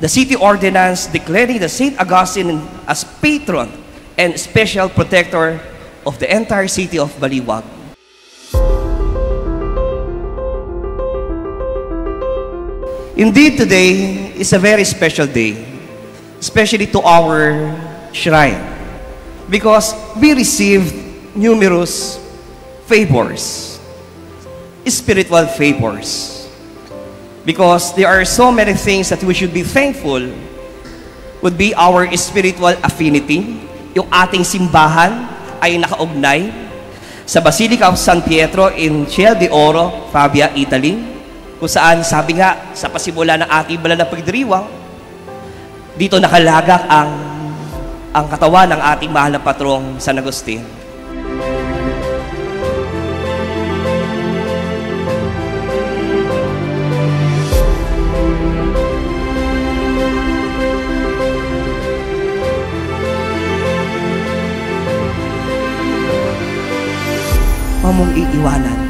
the city ordinance declaring the St. Augustine as patron and special protector of the entire city of Baliwag. Indeed, today is a very special day, especially to our shrine, because we received numerous favors, spiritual favors, because there are so many things that we should be thankful. Would be our spiritual affinity. Yung ating simbahan ay nakaugnay sa Basilica of San Pietro in Ciel de Oro, Pavia, Italy, kung saan sabi nga sa pasimula ng ating banal na pagdiriwang, dito nakalagak ang katawan ng ating mahal na patrong San Agustin. Mong iiwanan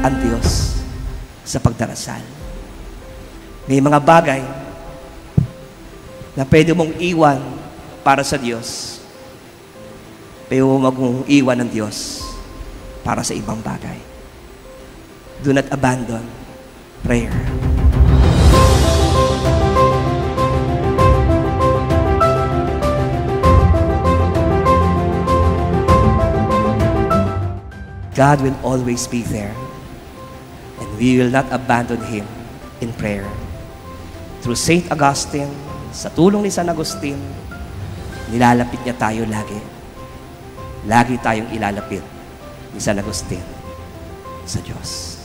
ang Diyos sa pagdarasal. May mga bagay na pwede mong iwan para sa Diyos. Pwede mong iwan ng Diyos para sa ibang bagay. Do not abandon prayer. God will always be there, and we will not abandon Him in prayer. Through St. Augustine, sa tulong ni San Agustin, nilalapit niya tayo lagi. Lagi tayong ilalapit ni San Agustin sa Diyos.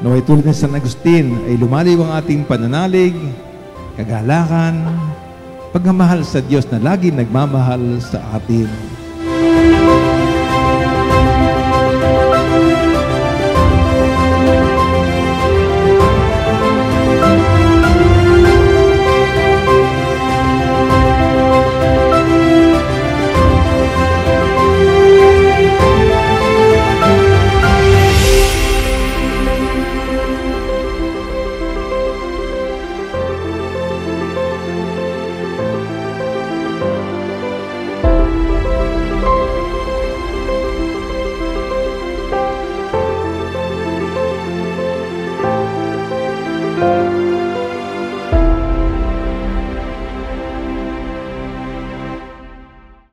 Naway tulad ng San Agustin ay lumaliw ang ating pananalig, kagalakan, pagmamahal sa Diyos na lagi nagmamahal sa atin.